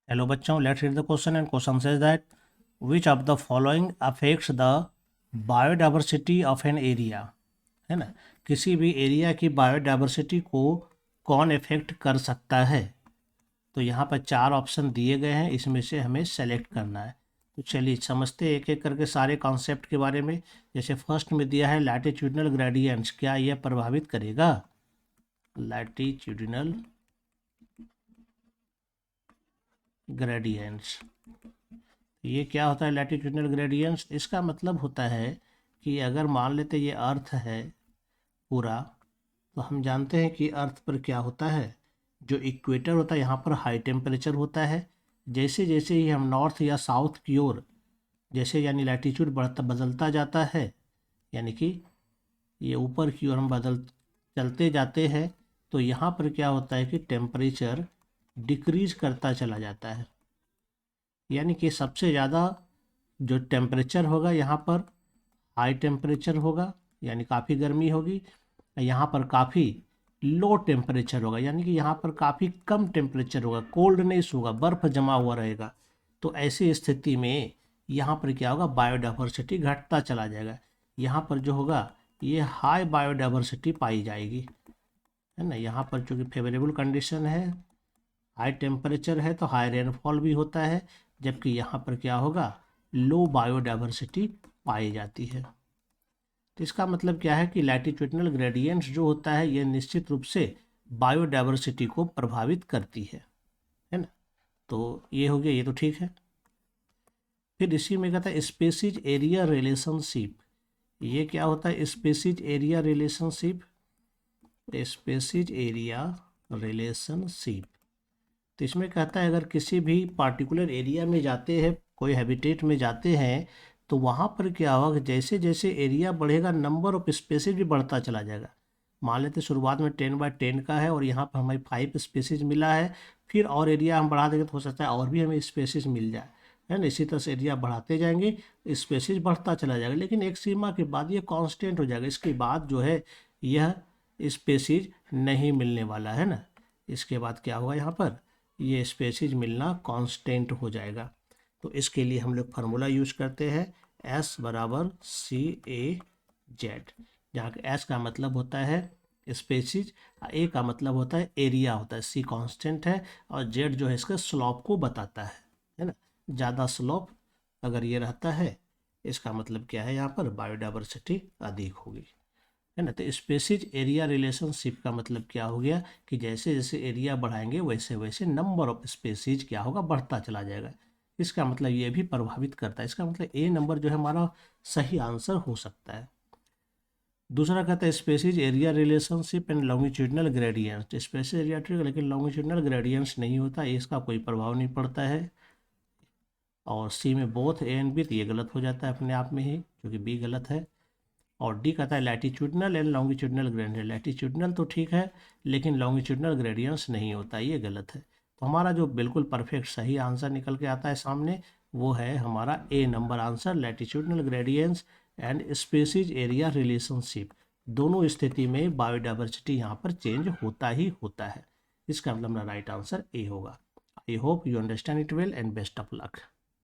Hello बच्चों, let's read the question and question says that which of the following affects the biodiversity of an area. है ना, किसी भी area की biodiversity को कौन इफेक्ट कर सकता है। तो यहाँ पर 4 ऑप्शन दिए गए हैं, इसमें से हमें सेलेक्ट करना है। तो चलिए समझते एक एक करके सारे कॉन्सेप्ट के बारे में। जैसे फर्स्ट में दिया है लैटिट्यूडनल ग्रेडियंट्स, क्या यह प्रभावित करेगा? लैटिट्यूडनल ग्रेडियंट्स, ये क्या होता है लैटिट्यूडनल ग्रेडियंट्स? इसका मतलब होता है कि अगर मान लेते ये अर्थ है पूरा, तो हम जानते हैं कि अर्थ पर क्या होता है, जो इक्वेटर होता है यहाँ पर हाई टेम्परेचर होता है। जैसे जैसे ही हम नॉर्थ या साउथ की ओर जैसे यानी लैटिट्यूड बढ़ता बदलता जाता है, यानी कि ये ऊपर की ओर हम चलते जाते हैं, तो यहाँ पर क्या होता है कि टेम्परेचर डिक्रीज करता चला जाता है। यानी कि सबसे ज़्यादा जो टेम्परेचर होगा यहाँ पर हाई टेम्परेचर होगा, यानी काफ़ी गर्मी होगी। यहाँ पर काफ़ी लो टेम्परेचर होगा, यानी कि यहाँ पर काफ़ी कम टेम्परेचर होगा, कोल्डनेस होगा, बर्फ़ जमा हुआ रहेगा। तो ऐसी स्थिति में यहाँ पर क्या होगा, बायोडाइवर्सिटी घटता चला जाएगा। यहाँ पर जो होगा ये हाई बायोडाइवर्सिटी पाई जाएगी, है ना। यहाँ पर चूँकि फेवरेबल कंडीशन है, हाई टेम्परेचर है, तो हाई रेनफॉल भी होता है, जबकि यहाँ पर क्या होगा, लो बायोडाइवर्सिटी पाई जाती है। तो इसका मतलब क्या है कि लैटिट्यूडनल ग्रेडियंट्स जो होता है ये निश्चित रूप से बायोडाइवर्सिटी को प्रभावित करती है ना। तो ये हो गया, ये तो ठीक है। फिर इसी में कहता है स्पेसीज एरिया रिलेशनशिप। ये क्या होता है species area relationship? Species area relationship, तो इसमें कहता है अगर किसी भी पार्टिकुलर एरिया में जाते हैं, कोई हैबिटेट में जाते हैं, तो वहाँ पर क्या होगा, जैसे जैसे एरिया बढ़ेगा नंबर ऑफ स्पेसीज भी बढ़ता चला जाएगा। मान लेते शुरुआत में 10/10 का है और यहाँ पर हमें 5 स्पेसीज मिला है, फिर और एरिया हम बढ़ा देंगे तो हो सकता है और भी हमें स्पेसीज मिल जाए, है ना। इसी तरह से एरिया बढ़ाते जाएंगे, स्पेसीज बढ़ता चला जाएगा, लेकिन एक सीमा के बाद ये कांस्टेंट हो जाएगा। इसके बाद जो है यह स्पेसीज नहीं मिलने वाला, है ना। इसके बाद क्या होगा, यहाँ पर ये स्पेसीज मिलना कांस्टेंट हो जाएगा। तो इसके लिए हम लोग फार्मूला यूज करते हैं S बराबर CAZ, जहाँ S का मतलब होता है स्पेसीज, A का मतलब होता है एरिया होता है, C कांस्टेंट है और Z जो है इसका स्लोप को बताता है ना। ज़्यादा स्लोप अगर ये रहता है, इसका मतलब क्या है, यहाँ पर बायोडाइवर्सिटी अधिक होगी, है ना। तो स्पेसीज एरिया रिलेशनशिप का मतलब क्या हो गया कि जैसे जैसे एरिया बढ़ाएंगे वैसे वैसे नंबर ऑफ स्पेसीज क्या होगा, बढ़ता चला जाएगा। इसका मतलब ये भी प्रभावित करता है। इसका मतलब ए नंबर जो है हमारा सही आंसर हो सकता है। दूसरा कहता है species area relationship and longitudinal gradients. Species area ठीक है, लेकिन लॉन्गिट्यूडनल ग्रेडियंट्स नहीं होता, इसका कोई प्रभाव नहीं पड़ता है। और सी में बोथ ए एंड बी, तो ये गलत हो जाता है अपने आप में ही, क्योंकि बी गलत है। और डी कहता है latitudinal and longitudinal gradient. Latitudinal तो ठीक है, लेकिन लॉन्गिट्यूडनल ग्रेडियंट्स नहीं होता, ये गलत है। तो हमारा जो बिल्कुल परफेक्ट सही आंसर निकल के आता है सामने, वो है हमारा A number answer, latitudinal gradients and species area relationship. दोनों स्थिति में बायोडाइवर्सिटी यहाँ पर चेंज होता ही होता है। इसका मतलब हमारा राइट आंसर ए होगा। I hope you understand it well and best of luck.